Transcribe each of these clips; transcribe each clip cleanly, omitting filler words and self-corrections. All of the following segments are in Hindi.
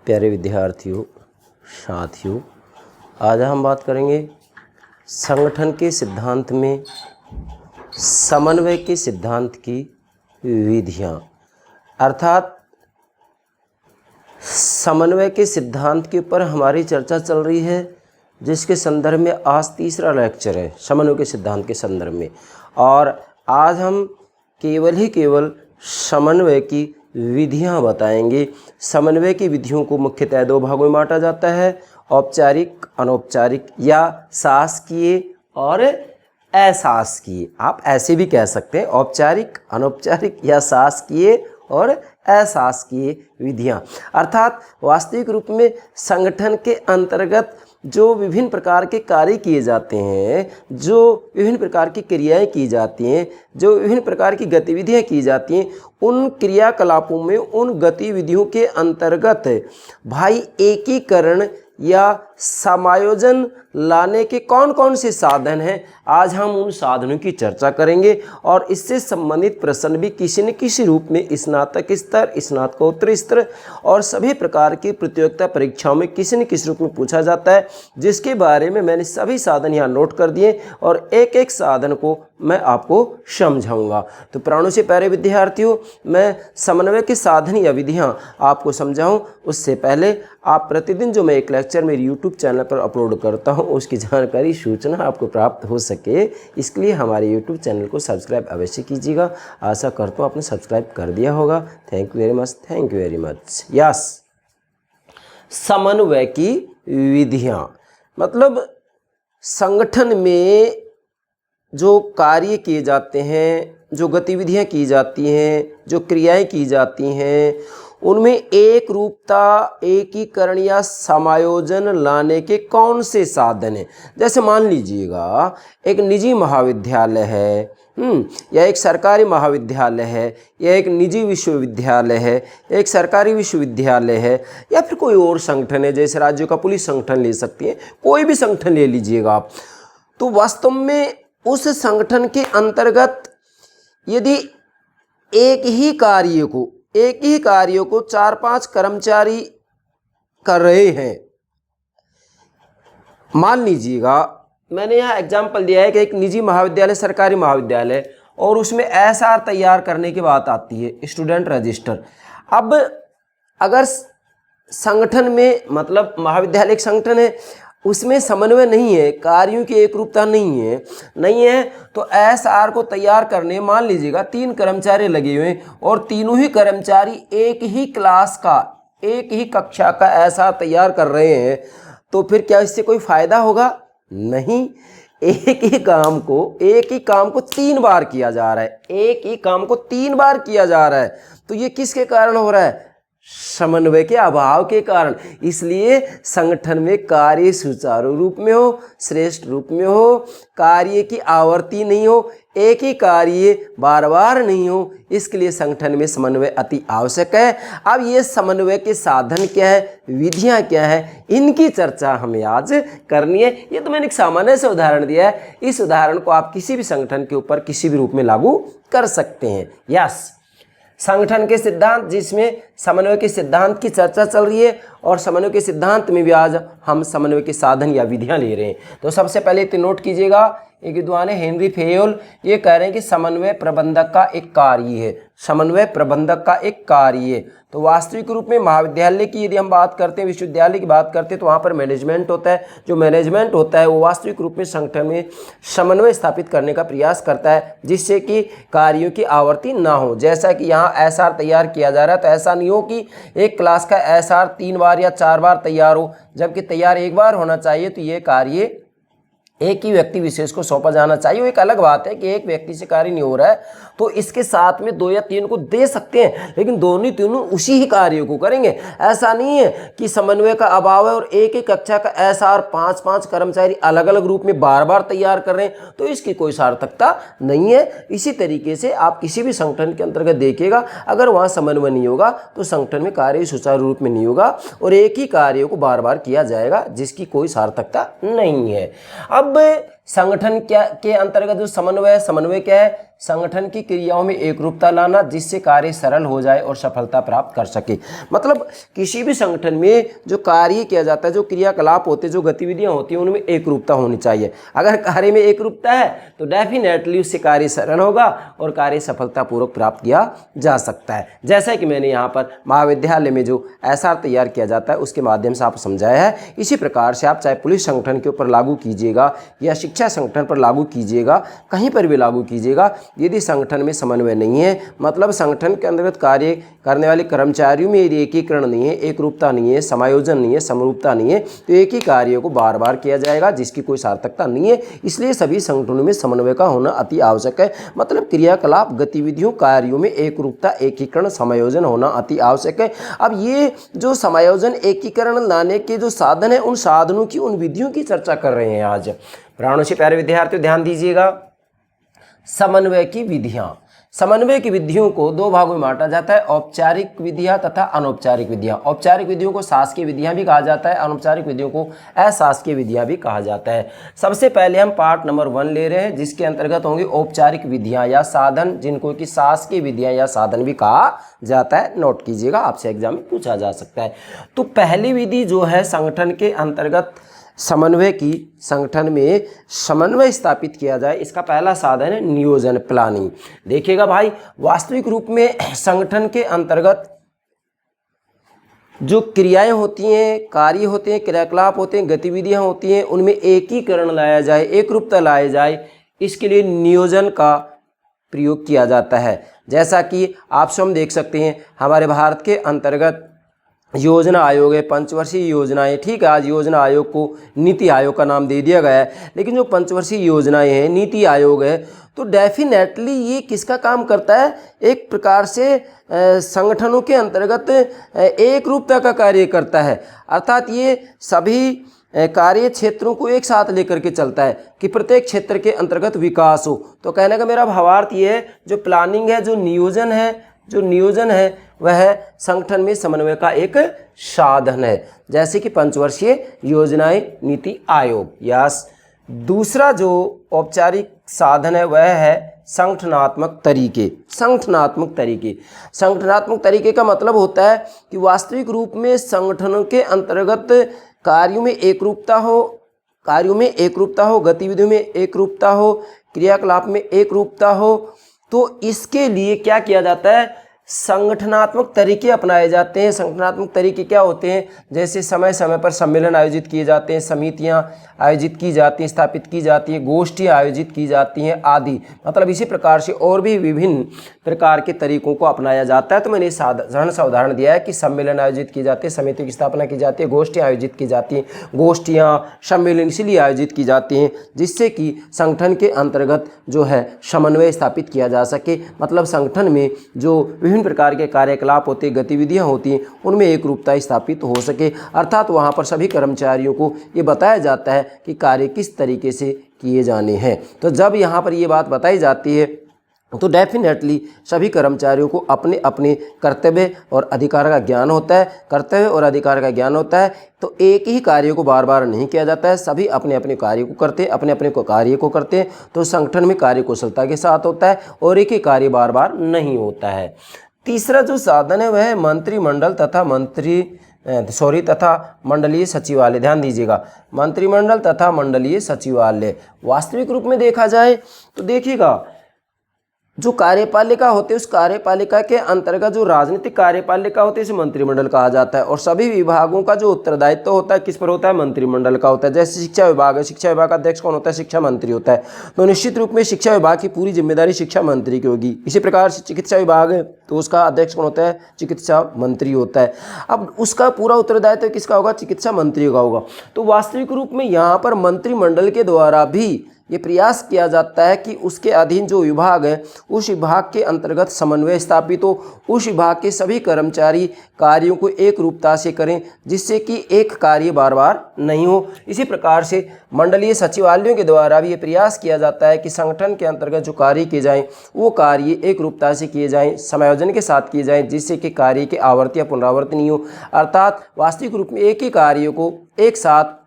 प्यारे विद्यार्थियों, साथियों, आज हम बात करेंगे संगठन के सिद्धांत में समन्वय के सिद्धांत की विधियां, अर्थात समन्वय के सिद्धांत के ऊपर हमारी चर्चा चल रही है, जिसके संदर्भ में आज तीसरा लेक्चर है समन्वय के सिद्धांत के संदर्भ में। और आज हम केवल समन्वय की विधियां बताएंगे। समन्वय की विधियों को मुख्यतः दो भागों में बांटा जाता है, औपचारिक, अनौपचारिक या शासकीय और अशासकीय। आप ऐसे भी कह सकते हैं, औपचारिक, अनौपचारिक या शासकीय और अशासकीय विधियां। अर्थात वास्तविक रूप में संगठन के अंतर्गत जो विभिन्न प्रकार के कार्य किए जाते हैं, जो विभिन्न प्रकार की क्रियाएं की जाती हैं, जो विभिन्न प्रकार की गतिविधियां की जाती हैं, उन क्रियाकलापों में, उन गतिविधियों के अंतर्गत भाई एकीकरण या समायोजन लाने के कौन कौन से साधन हैं, आज हम उन साधनों की चर्चा करेंगे। और इससे संबंधित प्रश्न भी किसी न किसी रूप में स्नातक स्तर, स्नातकोत्तर स्तर और सभी प्रकार की प्रतियोगिता परीक्षाओं में किसी न किसी रूप में पूछा जाता है, जिसके बारे में मैंने सभी साधन यहाँ नोट कर दिए और एक एक साधन को मैं आपको समझाऊंगा। तो प्राणों से प्यारे विद्यार्थियों, मैं समन्वय के साधन या विधियां आपको समझाऊं उससे पहले आप प्रतिदिन जो मैं एक लेक्चर मेरे YouTube चैनल पर अपलोड करता हूं, उसकी जानकारी, सूचना आपको प्राप्त हो सके, इसके लिए हमारे YouTube चैनल को सब्सक्राइब अवश्य कीजिएगा। आशा करता हूं आपने सब्सक्राइब कर दिया होगा। Thank you very much, thank you very much. Yes, समन्वय की विधियां मतलब संगठन में जो कार्य किए जाते हैं, जो गतिविधियां की जाती हैं, जो क्रियाएं की जाती हैं, उनमें एक रूपता, एकीकरण या समायोजन लाने के कौन से साधन हैं। जैसे मान लीजिएगा एक निजी महाविद्यालय है, या एक सरकारी महाविद्यालय है, या एक निजी विश्वविद्यालय है, एक सरकारी विश्वविद्यालय है, या फिर कोई और संगठन है, जैसे राज्यों का पुलिस संगठन ले सकती है, कोई भी संगठन ले लीजिएगा आप। तो वास्तव में उस संगठन के अंतर्गत यदि एक ही कार्य को 4-5 कर्मचारी कर रहे हैं, मान लीजिएगा मैंने यहाँ एग्जाम्पल दिया है कि एक निजी महाविद्यालय, सरकारी महाविद्यालय, और उसमें एसआर तैयार करने की बात आती है, स्टूडेंट रजिस्टर। अब अगर संगठन में, मतलब महाविद्यालय एक संगठन है, उसमें समन्वय नहीं है, कार्यों की एक रूपता नहीं है, तो एसआर को तैयार करने मान लीजिएगा 3 कर्मचारी लगे हुए हैं और तीनों ही कर्मचारी एक ही क्लास का, एक ही कक्षा का एसआर तैयार कर रहे हैं, तो फिर क्या इससे कोई फायदा होगा? नहीं। एक ही काम को 3 बार किया जा रहा है, एक ही काम को 3 बार किया जा रहा है, तो ये किसके कारण हो रहा है? समन्वय के अभाव के कारण। इसलिए संगठन में कार्य सुचारू रूप में हो, श्रेष्ठ रूप में हो, कार्य की आवर्ती नहीं हो, एक ही कार्य बार बार नहीं हो, इसके लिए संगठन में समन्वय अति आवश्यक है। अब ये समन्वय के साधन क्या है, विधियां क्या है, इनकी चर्चा हमें आज करनी है। ये तो मैंने एक सामान्य से उदाहरण दिया है, इस उदाहरण को आप किसी भी संगठन के ऊपर किसी भी रूप में लागू कर सकते हैं। यस, संगठन के सिद्धांत, जिसमें समन्वय के सिद्धांत की चर्चा चल रही है, और समन्वय के सिद्धांत में भी आज हम समन्वय के साधन या विधियां ले रहे हैं। तो सबसे पहले तो नोट कीजिएगा, एक विद्वान है हेनरी फेयोल, ये कह रहे हैं कि समन्वय प्रबंधक का एक कार्य है, समन्वय प्रबंधक का एक कार्य है। तो वास्तविक रूप में महाविद्यालय की यदि हम बात करते हैं, विश्वविद्यालय की बात करते हैं, तो वहाँ पर मैनेजमेंट होता है। जो मैनेजमेंट होता है वो वास्तविक रूप में संगठन में समन्वय स्थापित करने का प्रयास करता है, जिससे कि कार्यों की आवर्ती ना हो। जैसा कि यहाँ एसआर तैयार किया जा रहा है, तो ऐसा नहीं हो कि एक क्लास का एसआर 3 बार या 4 बार तैयार हो, जबकि तैयार एक बार होना चाहिए। तो ये कार्य एक ही व्यक्ति विशेष को सौंपा जाना चाहिए। वो एक अलग बात है कि एक व्यक्ति से कार्य नहीं हो रहा है, तो इसके साथ में 2 या 3 को दे सकते हैं, लेकिन दोनों तीनों उसी ही कार्य को करेंगे। ऐसा नहीं है कि समन्वय का अभाव है और एक ही कक्षा का एसआर 5-5 कर्मचारी अलग अलग रूप में बार बार तैयार कर रहे हैं, तो इसकी कोई सार्थकता नहीं है। इसी तरीके से आप किसी भी संगठन के अंतर्गत देखिएगा, अगर वहाँ समन्वय नहीं होगा तो संगठन में कार्य सुचारू रूप में नहीं होगा और एक ही कार्य को बार बार किया जाएगा, जिसकी कोई सार्थकता नहीं है। अब संगठन क्या के अंतर्गत जो समन्वय है, समन्वय क्या है? संगठन की क्रियाओं में एक रूपता लाना जिससे कार्य सरल हो जाए और सफलता प्राप्त कर सके। मतलब किसी भी संगठन में जो कार्य किया जाता है, जो क्रियाकलाप होते हैं, जो गतिविधियां होती हैं, उनमें एक रूपता होनी चाहिए। अगर कार्य में एक रूपता है तो डेफिनेटली उससे कार्य सरल होगा और कार्य सफलतापूर्वक प्राप्त किया जा सकता है। जैसा कि मैंने यहाँ पर महाविद्यालय में जो एसआर तैयार किया जाता है उसके माध्यम से आप समझाया है, इसी प्रकार से आप चाहे पुलिस संगठन के ऊपर लागू कीजिएगा या शिक्षा संगठन पर लागू कीजिएगा, कहीं पर भी लागू कीजिएगा, यदि संगठन में समन्वय नहीं है, मतलब संगठन के अंतर्गत कार्य करने वाले कर्मचारियों में यदि एकीकरण नहीं है, एक रूपता नहीं है, समायोजन नहीं है, समरूपता नहीं है, तो एक ही कार्य को बार बार किया जाएगा जिसकी कोई सार्थकता नहीं है। इसलिए सभी संगठनों में समन्वय का होना अति आवश्यक है। मतलब क्रियाकलाप, गतिविधियों, कार्यों में एक रूपता, एकीकरण, समायोजन होना अति आवश्यक है। अब ये जो समायोजन, एकीकरण लाने के जो साधन है, उन साधनों की, उन विधियों की चर्चा कर रहे हैं आज। प्राणों से प्यारे विद्यार्थियों ध्यान दीजिएगा। समन्वय की विधियां, समन्वय की विधियों को दो भागों में बांटा जाता है, औपचारिक विधियां तथा अनौपचारिक विधियां। औपचारिक विधियों को शासकीय विधियां भी कहा जाता है, अनौपचारिक विधियों को अशासकीय विधियां भी कहा जाता है। सबसे पहले हम पार्ट नंबर 1 ले रहे हैं जिसके अंतर्गत होंगे औपचारिक विधियां या साधन, जिनको कि शासकीय विधियां या साधन भी कहा जाता है। नोट कीजिएगा, आपसे एग्जाम में पूछा जा सकता है। तो पहली विधि जो है संगठन के अंतर्गत समन्वय की, संगठन में समन्वय स्थापित किया जाए, इसका पहला साधन है नियोजन, प्लानिंग। देखिएगा भाई, वास्तविक रूप में संगठन के अंतर्गत जो क्रियाएं होती हैं, कार्य होते हैं, क्रियाकलाप होते हैं, गतिविधियां होती हैं, उनमें एकीकरण लाया जाए, एक रूपता लाया जाए, इसके लिए नियोजन का प्रयोग किया जाता है। जैसा कि आप स्वयं देख सकते हैं, हमारे भारत के अंतर्गत योजना आयोग है, पंचवर्षीय योजनाएं, ठीक है, आज योजना आयोग को नीति आयोग का नाम दे दिया गया है, लेकिन जो पंचवर्षीय योजनाएं हैं, नीति आयोग है, तो डेफिनेटली ये किसका काम करता है? एक प्रकार से संगठनों के अंतर्गत एक रूपता का कार्य करता है। अर्थात ये सभी कार्य क्षेत्रों को एक साथ लेकर के चलता है कि प्रत्येक क्षेत्र के अंतर्गत विकास हो। तो कहने का मेरा भावार्थ ये है, जो प्लानिंग है, जो नियोजन है वह संगठन में समन्वय का एक साधन है, जैसे कि पंचवर्षीय योजनाएं, नीति आयोग। यस, दूसरा जो औपचारिक साधन है वह है संगठनात्मक तरीके। संगठनात्मक तरीके का मतलब होता है कि वास्तविक रूप में संगठनों के अंतर्गत कार्यों में एक रूपता हो, गतिविधियों में एक रूपता हो, क्रियाकलाप में एक रूपता हो। तो इसके लिए क्या किया जाता है? संगठनात्मक तरीके अपनाए जाते हैं। संगठनात्मक तरीके क्या होते हैं? जैसे समय समय पर सम्मेलन आयोजित किए जाते हैं, समितियां आयोजित की जाती हैं, स्थापित की जाती हैं, गोष्ठियां आयोजित की जाती हैं आदि। मतलब इसी प्रकार से और भी विभिन्न प्रकार के तरीकों को अपनाया जाता है। तो मैंने साधारण सा उदाहरण दिया है कि सम्मेलन आयोजित किए जाते हैं, समितियों की स्थापना की जाती है, गोष्ठियाँ आयोजित की जाती हैं। गोष्ठियाँ, सम्मेलन इसलिए आयोजित की जाती हैं जिससे कि संगठन के अंतर्गत जो है समन्वय स्थापित किया जा सके। मतलब संगठन में जो विभिन्न प्रकार के कार्यकलाप होते, गतिविधियां होती हैं, उनमें एक रूपता स्थापित हो सके। अर्थात वहां पर सभी कर्मचारियों को ये बताया जाता है कि कार्य किस तरीके से किए जाने हैं। तो जब यहाँ पर ये बात बताई जाती है तो डेफिनेटली सभी कर्मचारियों को अपने अपने कर्तव्य और अधिकार का ज्ञान होता है। तो एक ही कार्य को बार बार नहीं किया जाता है, सभी अपने अपने कार्य को करते हैं, कार्य को करते हैं। तो संगठन में कार्य कुशलता के साथ होता है और एक ही कार्य बार बार नहीं होता है। तीसरा जो साधन है वह है मंत्रिमंडल तथा मंडलीय सचिवालय। ध्यान दीजिएगा, मंत्रिमंडल तथा मंडलीय सचिवालय। वास्तविक रूप में देखा जाए तो देखिएगा, जो कार्यपालिका होते हैं उस कार्यपालिका के अंतर्गत जो राजनीतिक कार्यपालिका होती है इसे मंत्रिमंडल कहा जाता है। और सभी विभागों का जो उत्तरदायित्व होता है किस पर होता है? मंत्रिमंडल का होता है। जैसे शिक्षा विभाग है, शिक्षा विभाग का अध्यक्ष कौन होता है? शिक्षा मंत्री होता है। तो निश्चित रूप में शिक्षा विभाग की पूरी जिम्मेदारी शिक्षा मंत्री की होगी। इसी प्रकार से चिकित्सा विभाग है तो उसका अध्यक्ष कौन होता है? चिकित्सा मंत्री होता है। अब उसका पूरा उत्तरदायित्व किसका होगा? चिकित्सा मंत्री का होगा। तो वास्तविक रूप में यहाँ पर मंत्रिमंडल के द्वारा भी ये प्रयास किया जाता है कि उसके अधीन जो विभाग है उस विभाग के अंतर्गत समन्वय स्थापित हो, उस विभाग के सभी कर्मचारी कार्यों को एक रूपता से करें जिससे कि एक कार्य बार बार नहीं हो। इसी प्रकार से मंडलीय सचिवालयों के द्वारा भी ये प्रयास किया जाता है कि संगठन के अंतर्गत जो कार्य किए जाएं वो कार्य एक रूपता से किए जाएं, समायोजन के साथ किए जाएं जिससे कि कार्य के आवर्ती या पुनरावर्ती नहीं हो। अर्थात वास्तविक रूप में एक ही कार्य को एक साथ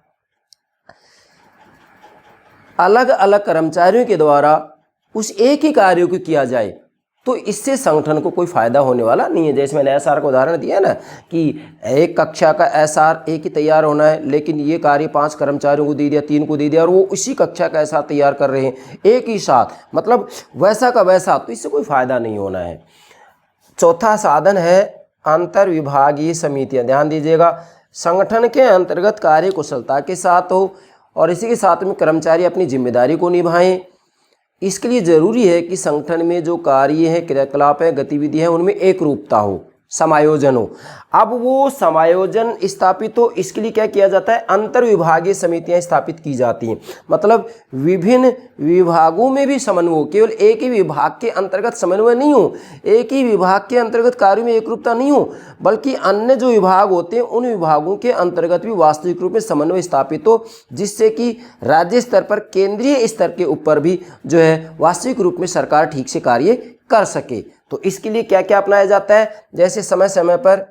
अलग अलग कर्मचारियों के द्वारा उस एक ही कार्य को किया जाए तो इससे संगठन को कोई फायदा होने वाला नहीं है। जैसे मैंने एसआर का उदाहरण दिया ना कि एक कक्षा का एसआर एक ही तैयार होना है, लेकिन ये कार्य 5 कर्मचारियों को दे दिया, 3 को दे दिया और वो उसी कक्षा का एसआर तैयार कर रहे हैं एक ही साथ, मतलब वैसा का वैसा, तो इससे कोई फायदा नहीं होना है। चौथा साधन है अंतर विभागीय समितियां। ध्यान दीजिएगा, संगठन के अंतर्गत कार्य कुशलता के साथ हो और इसी के साथ में कर्मचारी अपनी जिम्मेदारी को निभाएं। इसके लिए जरूरी है कि संगठन में जो कार्य है, क्रियाकलाप है, गतिविधि है, उनमें एक रूपता हो, समायोजन हो। अब वो समायोजन स्थापित हो, इसके लिए क्या किया जाता है, अंतर विभागीय समितियां स्थापित की जाती हैं। मतलब विभिन्न विभागों में भी समन्वय हो, केवल एक ही विभाग के अंतर्गत समन्वय नहीं हो, एक ही विभाग के अंतर्गत कार्यों में एक रूपता नहीं हो, बल्कि अन्य जो विभाग होते हैं उन विभागों के अंतर्गत भी वास्तविक रूप में समन्वय स्थापित हो, जिससे कि राज्य स्तर पर, केंद्रीय स्तर के ऊपर भी जो है वास्तविक रूप में सरकार ठीक से कार्य कर सके। तो इसके लिए क्या क्या अपनाया जाता है, जैसे समय समय पर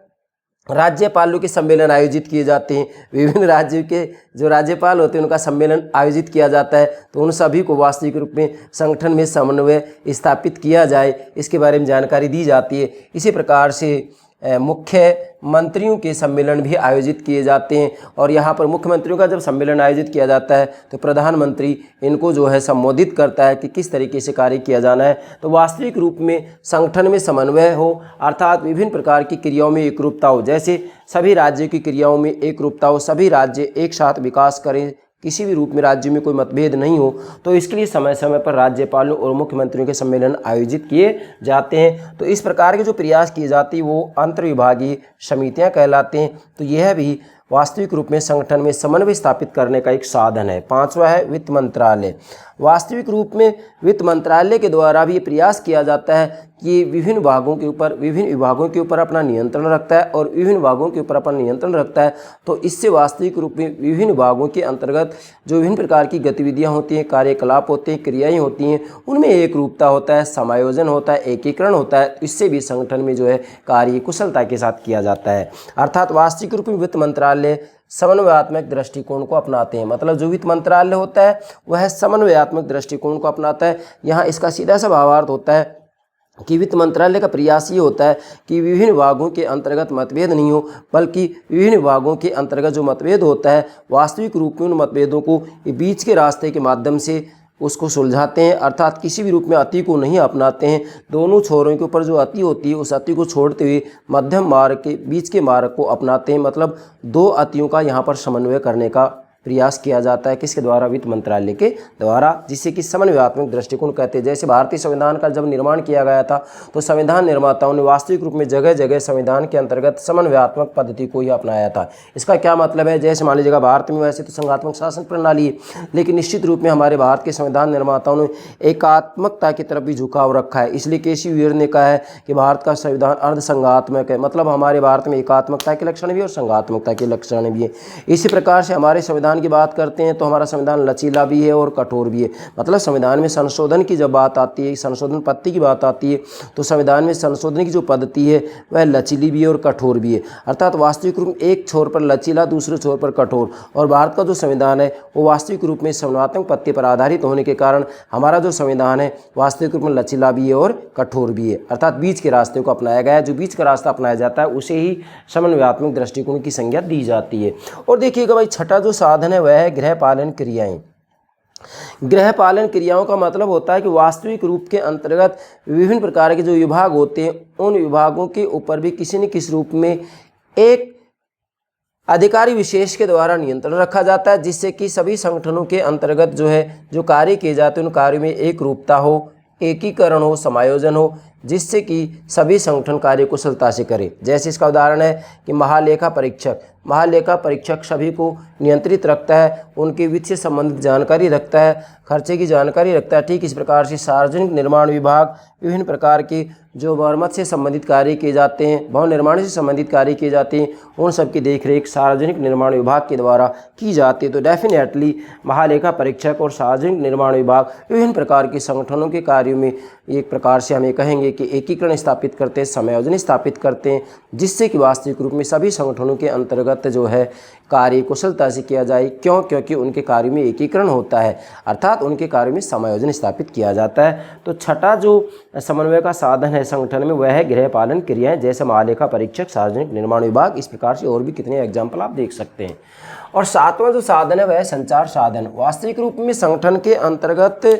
राज्यपालों के सम्मेलन आयोजित किए जाते हैं, विभिन्न राज्यों के जो राज्यपाल होते हैं उनका सम्मेलन आयोजित किया जाता है, तो उन सभी को वास्तविक रूप में संगठन में समन्वय स्थापित किया जाए, इसके बारे में जानकारी दी जाती है। इसी प्रकार से मुख्य मंत्रियों के सम्मेलन भी आयोजित किए जाते हैं और यहाँ पर मुख्यमंत्रियों का जब सम्मेलन आयोजित किया जाता है तो प्रधानमंत्री इनको जो है संबोधित करता है कि किस तरीके से कार्य किया जाना है। तो वास्तविक रूप में संगठन में समन्वय हो, अर्थात विभिन्न प्रकार की क्रियाओं में एकरूपता हो, जैसे सभी राज्यों की क्रियाओं में एकरूपता हो, सभी राज्य एक साथ विकास करें, किसी भी रूप में राज्य में कोई मतभेद नहीं हो। तो इसके लिए समय समय पर राज्यपालों और मुख्यमंत्रियों के सम्मेलन आयोजित किए जाते हैं। तो इस प्रकार के जो प्रयास किए जाते हैं वो अंतर्विभागीय समितियां कहलाते हैं। तो यह भी वास्तविक रूप में संगठन में समन्वय स्थापित करने का एक साधन है। 5वां है वित्त मंत्रालय। वास्तविक रूप में वित्त मंत्रालय के द्वारा भी प्रयास किया जाता है कि विभिन्न विभागों के ऊपर अपना नियंत्रण रखता है और विभिन्न विभागों के ऊपर अपना नियंत्रण रखता है। तो इससे वास्तविक रूप में विभिन्न विभागों के अंतर्गत जो विभिन्न प्रकार की गतिविधियां होती हैं, कार्यकलाप होते हैं, क्रियाएं होती हैं, उनमें एक रूपता होता है, समायोजन होता है, एकीकरण होता है। इससे भी संगठन में जो है कार्य कुशलता के साथ किया जाता है। अर्थात वास्तविक रूप में वित्त मंत्रालय समन्वयात्मक दृष्टिकोण को अपनाते हैं। मतलब जो वित्त मंत्रालय होता है वह समन्वयात्मक दृष्टिकोण को अपनाता है। यहाँ इसका सीधा सा भावार्थ होता है कि वित्त मंत्रालय का प्रयास ये होता है कि विभिन्न विभागों के अंतर्गत मतभेद नहीं हो, बल्कि विभिन्न विभागों के अंतर्गत जो मतभेद होता है वास्तविक रूप में उन मतभेदों को बीच के रास्ते के माध्यम से उसको सुलझाते हैं। अर्थात किसी भी रूप में अति को नहीं अपनाते हैं। दोनों छोरों के ऊपर जो अति होती है उस अति को छोड़ते हुए मध्यम मार्ग के बीच के मार्ग को अपनाते हैं। मतलब 2 अतियों का यहाँ पर समन्वय करने का प्रयास किया जाता है। किसके द्वारा? वित्त मंत्रालय के द्वारा, जिसे कि समन्वयात्मक दृष्टिकोण कहते हैं। जैसे भारतीय संविधान का जब निर्माण किया गया था तो संविधान निर्माताओं ने वास्तविक रूप में जगह जगह संविधान के अंतर्गत समन्वयात्मक पद्धति को ही अपनाया था। इसका क्या मतलब है? जैसे मान लीजिएगा भारत में वैसे तो संघात्मक शासन प्रणाली है, लेकिन निश्चित रूप में हमारे भारत के संविधान निर्माताओं ने एकात्मकता की तरफ भी झुकाव रखा है। इसलिए केसी वीर ने कहा है कि भारत का संविधान अर्धसंघात्मक है। मतलब हमारे भारत में एकात्मकता के लक्षण भी और संघात्मकता के लक्षण भी है। इसी प्रकार से हमारे संविधान की बात करते हैं तो हमारा संविधान लचीला भी है और कठोर भी है। मतलब संविधान में संशोधन की जब बात आती है, संशोधन पद्धति की बात आती है, तो संविधान में संशोधन की जो पद्धति है वह लचीली भी है और कठोर भी है। अर्थात वास्तविक रूप में एक छोर पर लचीला, दूसरे छोर पर कठोर। और भारत का जो संविधान है वो वास्तविक रूप में संविधानात्मक पद्धति पर आधारित होने के कारण हमारा जो संविधान है वास्तविक रूप में लचीला भी है और कठोर भी है। अर्थात बीच के रास्ते को अपनाया गया है। जो बीच का रास्ता अपनाया जाता है उसे ही समन्वयात्मक दृष्टिकोण की संज्ञा दी जाती है। और देखिएगा भाई, छठा जो साधन है वह है गृहपालन क्रियाएं। गृहपालन क्रियाओं का मतलब होता है कि वास्तविक रूप के अंतर्गत विभिन्न प्रकार के जो विभाग होते हैं उन विभागों के ऊपर भी किसी न किसी रूप में एक अधिकारी विशेष के द्वारा नियंत्रण रखा जाता है, जिससे कि सभी संगठनों के अंतर्गत जो है जो कार्य किए जाते हैं उन कार्यों में एक रूपता हो, एकीकरण हो, समायोजन हो, जिससे कि सभी संगठन कार्य कुशलता से करें। जैसे इसका उदाहरण है कि महालेखा परीक्षक सभी को नियंत्रित रखता है, उनके वित्त से संबंधित जानकारी रखता है, खर्चे की जानकारी रखता है। ठीक इस प्रकार से सार्वजनिक निर्माण विभाग विभिन्न प्रकार के जो मरम्मत से संबंधित कार्य किए जाते हैं, भवन निर्माण से संबंधित कार्य किए जाते हैं, उन सब की देखरेख सार्वजनिक निर्माण विभाग के द्वारा की जाती है। तो डेफिनेटली महालेखा परीक्षक और सार्वजनिक निर्माण विभाग विभिन्न प्रकार के संगठनों के कार्यों में एक प्रकार से हमें कहेंगे के एकीकरण स्थापित करते हैं, समायोजन स्थापित करते हैं, जिससे कि वास्तविक रूप में सभी संगठनों के अंतर्गत जो है कार्य कुशलता से किया जाए। क्यों? क्योंकि उनके कार्य में एकीकरण होता है, अर्थात उनके कार्य में समायोजन स्थापित किया जाता है। तो छठा जो समन्वय का साधन है संगठन में वह है गृहपालन क्रियाएं, जैसे महालेखा परीक्षक, सार्वजनिक निर्माण विभाग। इस प्रकार से और भी कितने एग्जाम्पल आप देख सकते हैं। और सातवां जो साधन है वह है संचार साधन। वास्तविक रूप में संगठन के अंतर्गत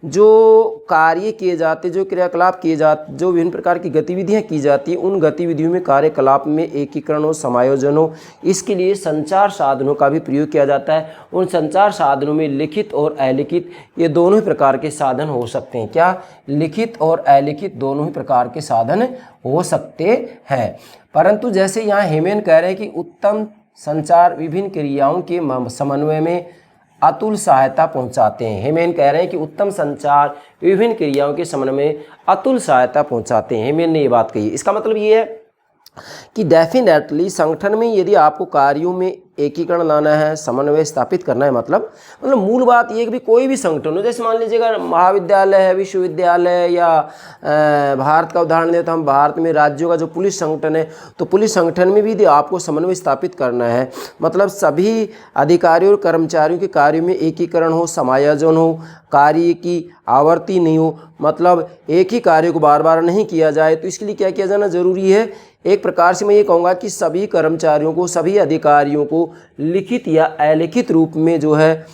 जो कार्य किए जाते, जो क्रियाकलाप किए जाते, जो विभिन्न प्रकार की गतिविधियां की जाती हैं, उन गतिविधियों में कार्यकलाप में एकीकरण हो, समायोजन हो, इसके लिए संचार साधनों का भी प्रयोग किया जाता है। उन संचार साधनों में लिखित और अलिखित ये दोनों ही प्रकार के साधन हो सकते हैं। क्या? लिखित और अलिखित दोनों ही प्रकार के साधन हो सकते हैं। परंतु जैसे यहाँ हेमेन कह रहे हैं कि उत्तम संचार विभिन्न क्रियाओं के समन्वय में अतुल सहायता पहुंचाते हैं। हेमेन कह रहे हैं कि उत्तम संचार विभिन्न क्रियाओं के समन्वय में अतुल सहायता पहुंचाते हैं। हेमेन ने ये बात कही। इसका मतलब ये है कि डेफिनेटली संगठन में यदि आपको कार्यों में एकीकरण लाना है, समन्वय स्थापित करना है, मतलब मूल बात ये है कि भी कोई भी संगठन हो, जैसे मान लीजिएगा महाविद्यालय है, विश्वविद्यालय, या भारत का उदाहरण दें तो हम भारत में राज्यों का जो पुलिस संगठन है, तो पुलिस संगठन में भी यदि आपको समन्वय स्थापित करना है, मतलब सभी अधिकारियों और कर्मचारियों के कार्यों में एकीकरण हो, समायोजन हो, कार्य की आवृत्ति नहीं हो, मतलब एक ही कार्य को बार बार नहीं किया जाए, तो इसके लिए क्या किया जाना जरूरी है? एक प्रकार से मैं ये कहूँगा कि सभी कर्मचारियों को, सभी अधिकारियों को लिखित या अलिखित रूप में जो है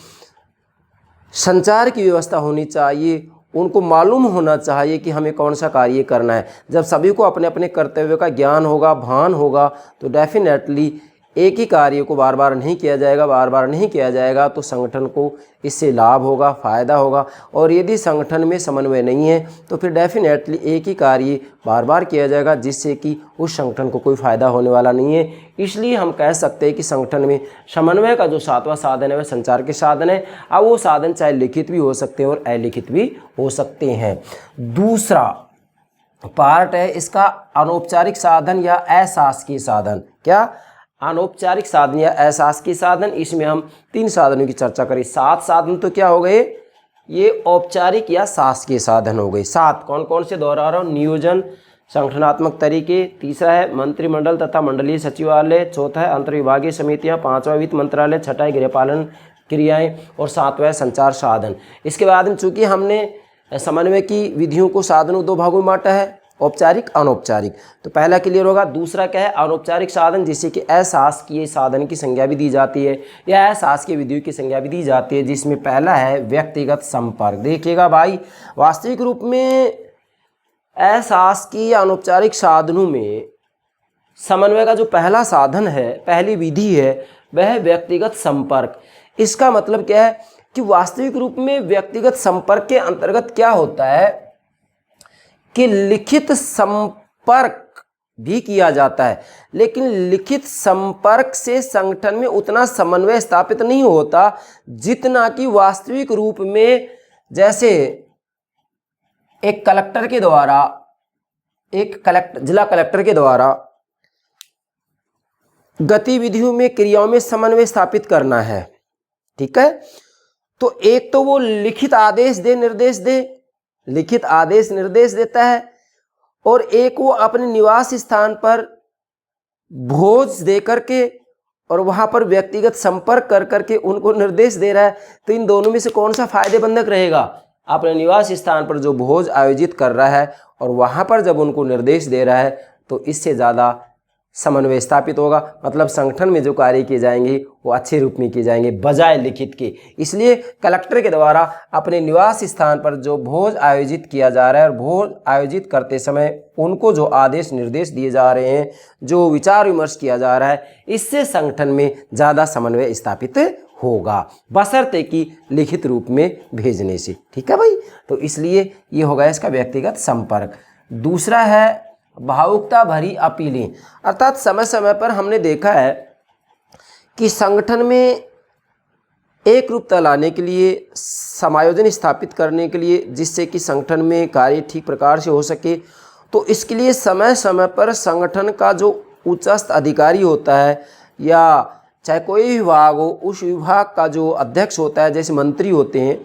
संचार की व्यवस्था होनी चाहिए। उनको मालूम होना चाहिए कि हमें कौन सा कार्य करना है। जब सभी को अपने अपने कर्तव्य का ज्ञान होगा, भान होगा, तो डेफिनेटली एक ही कार्य को बार बार नहीं किया जाएगा, बार बार नहीं किया जाएगा, तो संगठन को इससे लाभ होगा, फ़ायदा होगा। और यदि संगठन में समन्वय नहीं है तो फिर डेफिनेटली एक ही कार्य बार बार किया जाएगा, जिससे कि उस संगठन को कोई फ़ायदा होने वाला नहीं है। इसलिए हम कह सकते हैं कि संगठन में समन्वय का जो सातवां साधन है वह संचार के साधन है। अब वो साधन चाहे लिखित भी हो सकते हैं और अलिखित भी हो सकते हैं। दूसरा पार्ट है इसका अनौपचारिक साधन या अशासकीय साधन। क्या? अनौपचारिक साधन या अशासकीय साधन। इसमें हम 3 साधनों की चर्चा करें। 7 साधन तो क्या हो गए? ये औपचारिक या शासकीय साधन हो गए। 7 कौन कौन से दोहरा रहा हूँ? नियोजन, संगठनात्मक तरीके, तीसरा है मंत्रिमंडल तथा मंडलीय सचिवालय, चौथा है अंतर्विभागीय समितियाँ, 5वां वित्त मंत्रालय, 6ठा है गृहपालन क्रियाएँ और 7वां है संचार साधन। इसके बाद में चूँकि हमने समन्वय की विधियों को साधनों 2 भागों में बांटा है, औपचारिक, अनौपचारिक। तो पहला क्लियर होगा। दूसरा क्या है? अनौपचारिक साधन, जिससे कि अशासकीय साधन की संज्ञा भी दी जाती है या अशासकीय विधियों की संज्ञा भी दी जाती है, जिसमें पहला है व्यक्तिगत संपर्क। देखिएगा भाई, वास्तविक रूप में अशासकीय या अनौपचारिक साधनों में समन्वय का जो पहला साधन है, पहली विधि है, वह है व्यक्तिगत संपर्क। इसका मतलब क्या है कि वास्तविक रूप में व्यक्तिगत संपर्क के अंतर्गत क्या होता है कि लिखित संपर्क भी किया जाता है, लेकिन लिखित संपर्क से संगठन में उतना समन्वय स्थापित नहीं होता जितना कि वास्तविक रूप में, जैसे एक कलेक्टर के द्वारा, जिला कलेक्टर के द्वारा गतिविधियों में, क्रियाओं में समन्वय स्थापित करना है। ठीक है, तो एक तो वो लिखित आदेश दे, निर्देश दे, लिखित आदेश निर्देश देता है, और एक वो अपने निवास स्थान पर भोज दे करके और वहां पर व्यक्तिगत संपर्क कर करके उनको निर्देश दे रहा है। तो इन दोनों में से कौन सा फायदेबंदक रहेगा? अपने निवास स्थान पर जो भोज आयोजित कर रहा है और वहां पर जब उनको निर्देश दे रहा है, तो इससे ज़्यादा समन्वय स्थापित होगा। मतलब संगठन में जो कार्य किए जाएंगे वो अच्छे रूप में किए जाएंगे बजाय लिखित के। इसलिए कलेक्टर के द्वारा अपने निवास स्थान पर जो भोज आयोजित किया जा रहा है और भोज आयोजित करते समय उनको जो आदेश निर्देश दिए जा रहे हैं, जो विचार विमर्श किया जा रहा है, इससे संगठन में ज़्यादा समन्वय स्थापित होगा, बशर्ते कि लिखित रूप में भेजने से। ठीक है भाई, तो इसलिए ये होगा इसका व्यक्तिगत संपर्क। दूसरा है भावुकता भरी अपीलें, अर्थात समय समय पर हमने देखा है कि संगठन में एक रूपता लाने के लिए, समायोजन स्थापित करने के लिए, जिससे कि संगठन में कार्य ठीक प्रकार से हो सके, तो इसके लिए समय समय पर संगठन का जो उच्चस्थ अधिकारी होता है या चाहे कोई विभाग हो, उस विभाग का जो अध्यक्ष होता है, जैसे मंत्री होते हैं,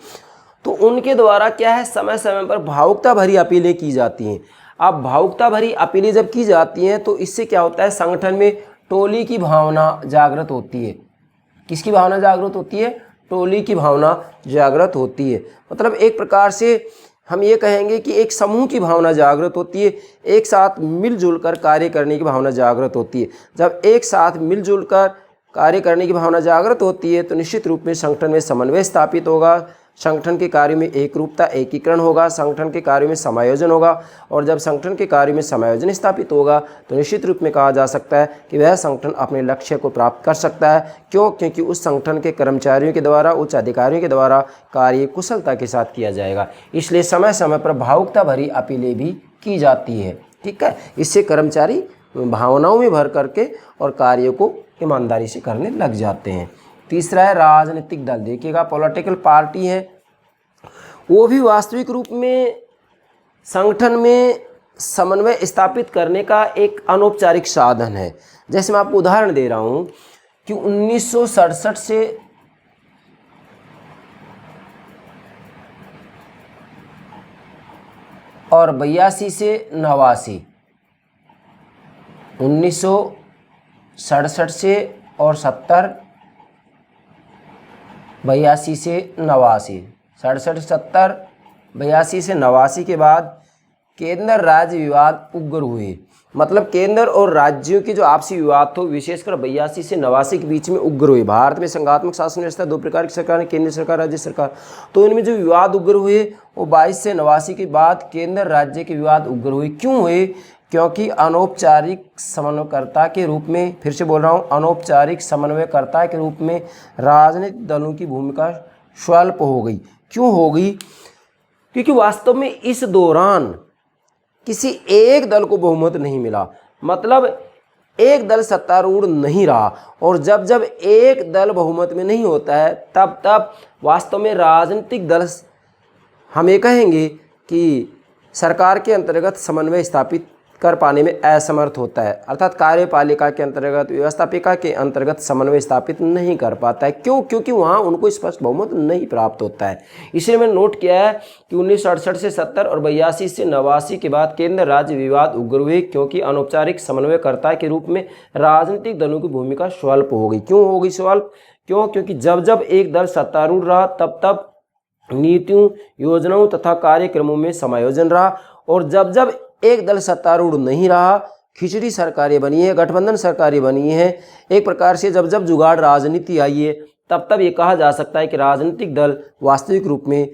तो उनके द्वारा क्या है, समय समय पर भावुकता भरी अपीलें की जाती हैं। अब भावुकता भरी अपीलें जब की जाती हैं तो इससे क्या होता है, संगठन में टोली की भावना जागृत होती है। किसकी भावना जागृत होती है? टोली की भावना जागृत होती है। मतलब एक प्रकार से हम ये कहेंगे कि एक समूह की भावना जागृत होती है, एक साथ मिलजुल कर कार्य करने की भावना जागृत होती है। जब एक साथ मिलजुल कर कार्य करने की भावना जागृत होती है तो निश्चित रूप में संगठन में समन्वय स्थापित होगा, संगठन के कार्य में एकरूपता एकीकरण होगा, संगठन के कार्य में समायोजन होगा। और जब संगठन के कार्य में समायोजन स्थापित होगा तो निश्चित रूप में कहा जा सकता है कि वह संगठन अपने लक्ष्य को प्राप्त कर सकता है। क्यों? क्योंकि उस संगठन के कर्मचारियों के द्वारा, उच्च अधिकारियों के द्वारा कार्य कुशलता के साथ किया जाएगा। इसलिए समय समय पर भावुकता भरी अपीलें भी की जाती है। ठीक है, इससे कर्मचारी भावनाओं में भर करके और कार्य को ईमानदारी से करने लग जाते हैं। तीसरा है राजनीतिक दल। देखिएगा, पॉलिटिकल पार्टी है वो भी वास्तविक रूप में संगठन में समन्वय स्थापित करने का एक अनौपचारिक साधन है। जैसे मैं आपको उदाहरण दे रहा हूं कि 1967 से और 82 से 89, 1967 से और 70, 82 से 89, 67, 70, 82 से 89 के बाद केंद्र राज्य विवाद उग्र हुए। मतलब केंद्र और राज्यों के जो आपसी विवाद थे विशेषकर 82 से 89 के बीच में उग्र हुए। भारत में संघात्मक शासन व्यवस्था दो प्रकार की सरकार है, केंद्र सरकार, राज्य सरकार। तो इनमें जो विवाद उग्र हुए वो 22 से 89 के बाद केंद्र राज्य के विवाद उग्र हुए। क्यों हुए? क्योंकि अनौपचारिक समन्वयकर्ता के रूप में, फिर से बोल रहा हूँ, अनौपचारिक समन्वयकर्ता के रूप में राजनीतिक दलों की भूमिका स्वल्प हो गई। क्यों हो गई? क्योंकि वास्तव में इस दौरान किसी एक दल को बहुमत नहीं मिला। मतलब एक दल सत्तारूढ़ नहीं रहा। और जब जब एक दल बहुमत में नहीं होता है तब तब वास्तव में राजनीतिक दल, हम ये कहेंगे कि सरकार के अंतर्गत समन्वय स्थापित कर पाने में असमर्थ होता है। अर्थात कार्यपालिका के अंतर्गत, व्यवस्थापिका के अंतर्गत समन्वय स्थापित नहीं कर पाता है। क्यों? क्योंकि वहाँ उनको स्पष्ट बहुमत नहीं प्राप्त होता है। इसलिए मैंने नोट किया है कि 1968 से 70 और 82 से 89 के बाद केंद्र राज्य विवाद उग्र हुए क्योंकि अनौपचारिक समन्वयकर्ता के रूप में राजनीतिक दलों की भूमिका स्वल्प हो गई। क्यों हो गई स्वल्प? क्यों? क्योंकि जब जब एक दल सत्तारूढ़ रहा तब तब नीतियों, योजनाओं तथा कार्यक्रमों में समायोजन रहा। और जब जब एक दल सत्तारूढ़ नहीं रहा, खिचड़ी सरकारें बनी है, गठबंधन सरकारें बनी है, एक प्रकार से जब जब जुगाड़ राजनीति आई है तब तब ये कहा जा सकता है कि राजनीतिक दल वास्तविक रूप में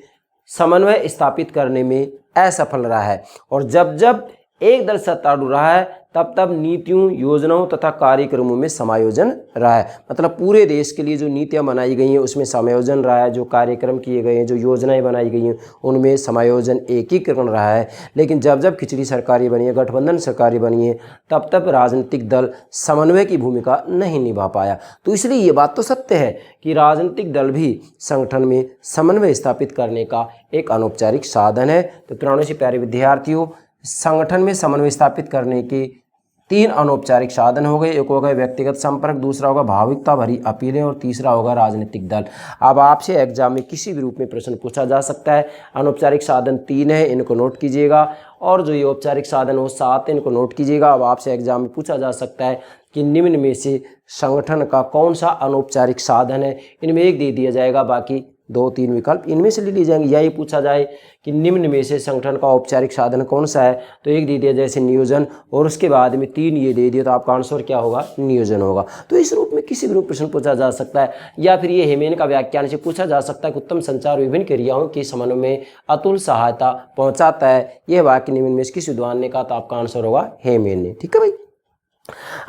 समन्वय स्थापित करने में असफल रहा है। और जब जब एक दल सत्तारूढ़ रहा है तब तब नीतियों, योजनाओं तथा कार्यक्रमों में समायोजन रहा है। मतलब पूरे देश के लिए जो नीतियां बनाई गई हैं उसमें समायोजन रहा है, जो कार्यक्रम किए गए हैं, जो योजनाएं बनाई गई हैं उनमें समायोजन, एकीकरण रहा है। लेकिन जब जब खिचड़ी सरकारें बनी है, गठबंधन सरकारें बनी है, तब तब राजनीतिक दल समन्वय की भूमिका नहीं निभा पाया। तो इसलिए ये बात तो सत्य है कि राजनीतिक दल भी संगठन में समन्वय स्थापित करने का एक अनौपचारिक साधन है। तो पुराणों से प्यारे विद्यार्थियों, संगठन में समन्वय स्थापित करने के 3 अनौपचारिक साधन हो गए। एक होगा व्यक्तिगत संपर्क, दूसरा होगा भावुकता भरी अपीलें और तीसरा होगा राजनीतिक दल। अब आपसे एग्जाम में किसी भी रूप में प्रश्न पूछा जा सकता है। अनौपचारिक साधन 3 है, इनको नोट कीजिएगा। और जो ये औपचारिक साधन वो 7 है, इनको नोट कीजिएगा। अब आपसे एग्जाम में पूछा जा सकता है कि निम्न में से संगठन का कौन सा अनौपचारिक साधन है। इनमें एक दे दिया जाएगा, बाकी 2-3 विकल्प इनमें से ले लिए जाएंगे। या ये पूछा जाए कि निम्न में से संगठन का औपचारिक साधन कौन सा है, तो एक दे दिया जैसे नियोजन, और उसके बाद में 3 ये दे दिया, तो आपका आंसर क्या होगा? नियोजन होगा। तो इस रूप में किसी भी रूप प्रश्न पूछा जा सकता है। या फिर ये हेमेन का व्याख्यान से पूछा जा सकता है कि उत्तम संचार विभिन्न क्रियाओं के समन्वय में अतुल सहायता पहुँचाता है। यह वाक्य निम्न में से किस विद्वान ने कहा, तो आपका आंसर होगा हेमेन ने। ठीक है भाई।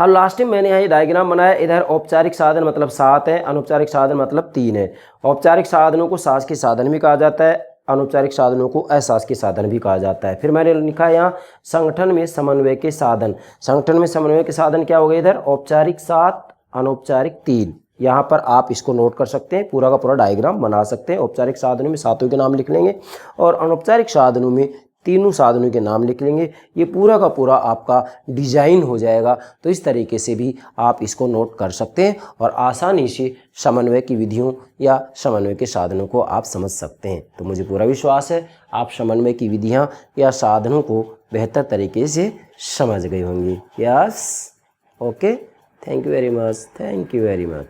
अब लास्ट में मैंने यहाँ ये डायग्राम बनाया। इधर औपचारिक साधन मतलब 7 है, अनौपचारिक साधन मतलब 3 है। औपचारिक साधनों को शासकीय साधन भी कहा जाता है, अनौपचारिक साधनों को अशासकीय साधन भी कहा जाता है। फिर मैंने लिखा है यहाँ संगठन में समन्वय के साधन। संगठन में समन्वय के साधन क्या हो गए? इधर औपचारिक 7, अनौपचारिक 3। यहाँ पर आप इसको नोट कर सकते हैं, पूरा का पूरा डायग्राम बना सकते हैं। औपचारिक साधनों में 7 के नाम लिख लेंगे और अनौपचारिक साधनों में 3 साधनों के नाम लिख लेंगे। ये पूरा का पूरा आपका डिजाइन हो जाएगा। तो इस तरीके से भी आप इसको नोट कर सकते हैं और आसानी से समन्वय की विधियों या समन्वय के साधनों को आप समझ सकते हैं। तो मुझे पूरा विश्वास है आप समन्वय की विधियां या साधनों को बेहतर तरीके से समझ गए होंगे। Yes, okay, thank you very much, thank you very much.